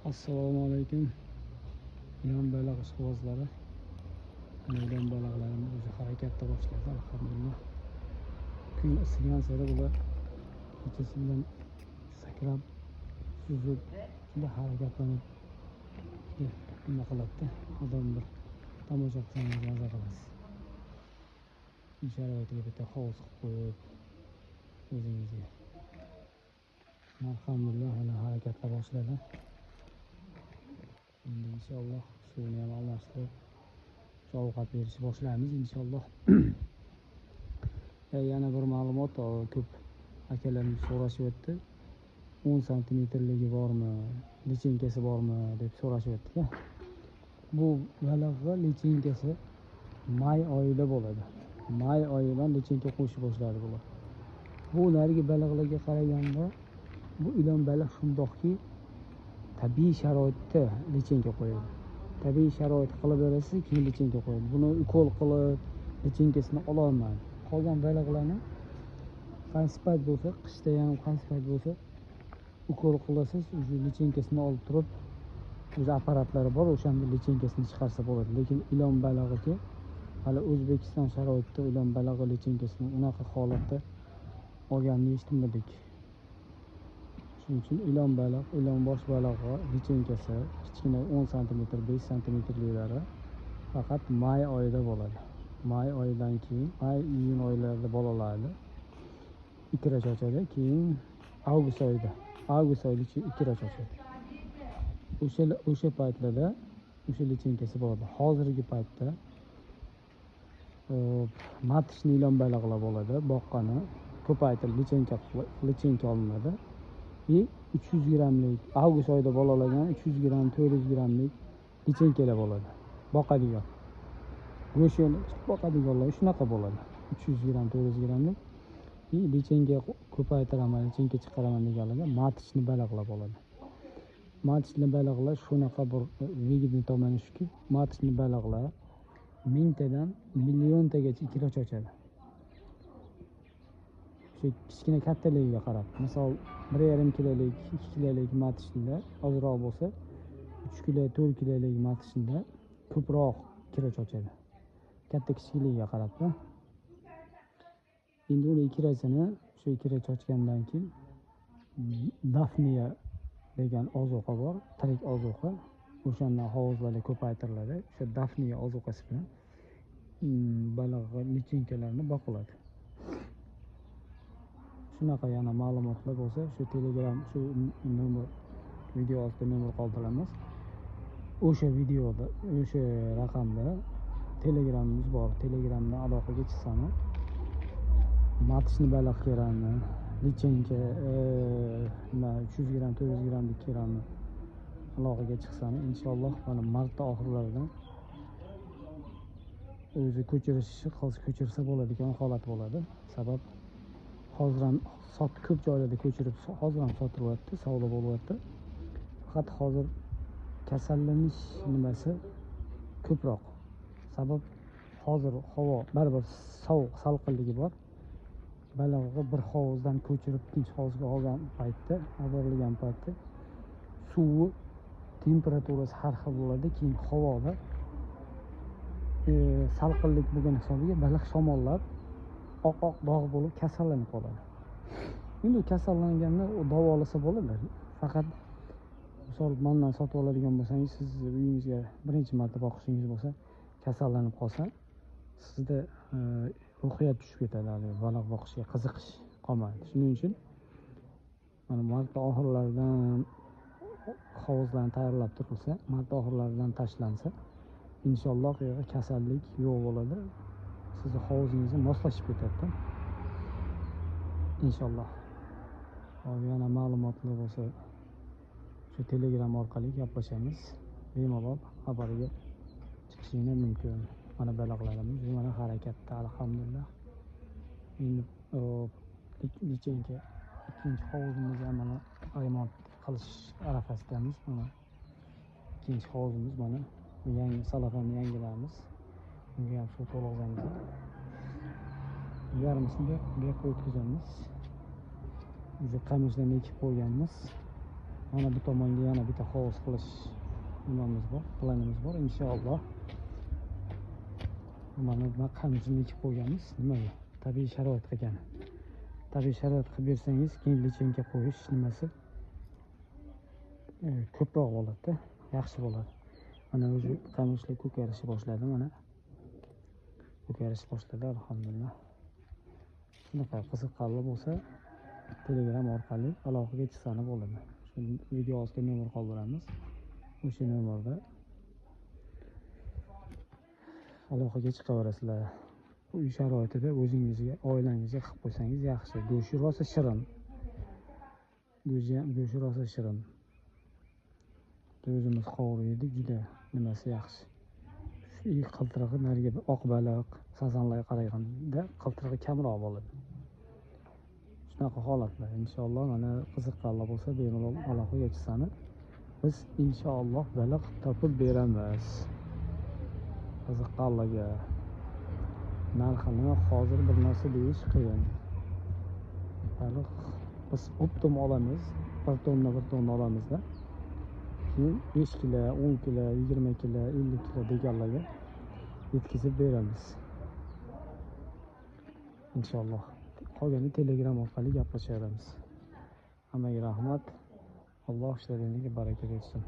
Assalomu alaykum. Ilon baliq ishqibozlari. Ilon baliqlarimiz o'zi harakatda boshladi, alhamdulillah. Kun isigan sari bular kechasidan sakrab, suzib, juda harakatlanib nima qiladi. Odam bir tomosha qilsangiz maza qilasiz. Sharoitiga bitta hovuz qilib qo'yib o'zingizga. Alhamdulillah hali harakatla boshladi. İnşallah suvni ham almashtirib ovqat berishni boshlaymiz inshaalloh. Yana bir ma'lumot, ko'p akalarimiz so'rashyapti. 10 santimetrligi bormi, lichenkasi bormi deb so'rashyapti. Bu baliqning lichenkasi may oyida bo'ladi. May oyidan lichenka qo'shib boshladi bular. Bu narigi baliqlarga qaraganda bu ilon baliq shundoqki tabiiy sharoitda lichenka qo'yadi. Tabiiy sharoit qilib berasiz, keyin lichenka qo'yadi. Buni ukol qilib lichenkasini ola olmaydi. Qolgan baliqlarni qaysi payt bo'lsa, qishda ham qaysi payt bo'lsa ukol qilasiz, o'sha lichenkasini olib turib, o'z apparatlari bor, o'shanda lichenkasini chiqarsa bo'ladi. Lekin ilon balig'iga hali O'zbekiston sharoitida ilon balig'i lichenkasini unaqa holatda olganini eshitmadik. Shuning uchun ilon bosh balig'i lichenkasi kichkina 10 cm, 5 cmliklari faqat may oyida bo'ladi. May oyidan keyin, may-iyun oylarida bolalarni ikra chochadi, keyin avgust oyida ikra chochadi. O'sha paytlarda o'sha lichenkasi bo'ladi. Hozirgi paytda matishni ilon baliqlar bo'ladi, boqqani ko'paytirib lichenka olinadi. 300 grammlik avgust oyida bolalardan 300 gram, 400 grammlik lichenkalar bo'ladi. Boqadigan. Go'shtni boqadiganlar shunaqa bo'ladi. 300 gram, 400 grammlik. Lichenka ko'paytiraman, lichenka chiqaraman deganlarga matishni baliqlar bo'ladi. Matishni baliqlar shunaqa bir vigidni tomoni shuki, matishni baliqlar mingtadan milliontagacha ikra chochadi. Kichkina kattaligiga qarab, misol 1,5 kilolik, 2 kilolik matishda ozroq bo'lsa, 3 kilo, 4 kilolik matishda ko'proq kira chochadi. Katta kichikligiga qarab. Endi uni ikrasini, shu ikra chochgandan keyin dafniya degan ozuqa bor, tirik ozuqa. O'shandan hovuzlarda ko'paytiriladi. O'sha dafniya ozuqasi bilan baliq lichenkalarini boqiladi. Shunaqa yana ma'lumotlar bo'lsa, shu Telegram, shu nomer video ostida nomer qoldiramiz. O'sha videoda, o'sha raqamda Telegramimiz bor. Telegramdan aloqaga chiqsangiz, matishni baliq keramni, lichenka 300 gram, 400 gramlik keramni aloqaga chiqsangiz, inshaalloh mana mart oxirlaridan o'zi ko'chirsa bo'ladigan holat bo'ladi. Sabab hozir ham ko'p joylarda ko'chirib hozir ham sotilyapti, savdo bo'lyapti. Faqat hozir kasallanish nimasi ko'proq. Sabab hozir havo baribir sovuq, salqinligi bor. Balig'i bir hovuzdan ko'chirib ikkinchi hovuzga olgan paytda, oborilgan paytda suvi temperaturasi har xil bo'ladi. Keyin havoda salqinlik bo'lgan hisobiga baliq shamollab oq dog' bo'lib kasallanib qoladi. Endi kasallanganda u davolasa bo'ladi. Faqat misol mendan sotib oladigan bo'lsangiz, siz uyingizga birinchi marta boqishingiz bo'lsa, kasallanib qolsa, sizda ruhiyat tushib ketadi, baliq boqishga qiziqish qolmaydi. Shuning uchun mana mart oxirlaridan hovuzlarni tayyorlab turilsa, mart oxirlaridan tashlansa, inshaalloh kasallik yo'q bo'ladi. Sizni hovuzingizga moslashib ketadi. Inshaalloh. Yana ma'lumotlar bo'lsa, shu Telegram orqali gaplashamiz. Bemalol xabariga chiqishingiz mumkin. Mana baliqlarimiz mana harakatda, alhamdulillah. Endi lichenka ikkinchi hovuzimizni mana remont qilish arafasidamiz. Mana ikkinchi hovuzimiz mana yangi salafonni yangilaymiz. Bunga ham suv to'lg'azamiz. Yarmisini bu yoqqa o'tkazamiz. Biz qamishlarni ekib qo'yganmiz. mana bu tomonga yana bitta hovuz qilish nimamiz bor, planimiz bor inshaalloh. Mana bu qamishni ekib qo'yganmiz. Nimaga? Tabiiy sharoit ekan. Tabiiy sharoit qilib bersangiz, keyin lichenka qo'yish nimasi ko'proq bo'ladi, yaxshi bo'ladi. Mana o'zi qamishlar ko'karishni boshladi, mana ko'karishni boshladi alhamdulillah. Shunaqa qiziqqanlar bo'lsa, Telegram orqali aloqaga chiqsani bo'ladi. Shu video ostiga nomer qoldiramiz. O'sha nomerda aloqaga chiqaverasizlar. Uy sharoitida o'zingizga, oilangizga qilib qo'ysangiz yaxshi. Go'shi rosa shirin. Go'shi rosa shirin. O'zimiz qovurib yedik, juda nimasi yaxshi. Shu qiltirig'i nariga oq baliq, sazanlarga qaraganda qiltirig'i kamroq bo'ladi. Shunaqa holatlar. Inshaalloh mana qiziqqanlar bo'lsa, bemalol aloqaga chiqsani biz inshaalloh baliq topib beramiz. Qiziqqanlarga narxini hozir bir narsa deyish qiyin. Baliq biz optim olamiz, bir tonna olamizda. Keyin 5 kilo, 10 kilo, 20 kilo, 50 kilo deganlarga yetkazib beramiz. Inshaalloh. Qolgani Telegram orqali gaplashaveramiz. Hammaga rahmat. Alloh ishlaringizga baraka bersin.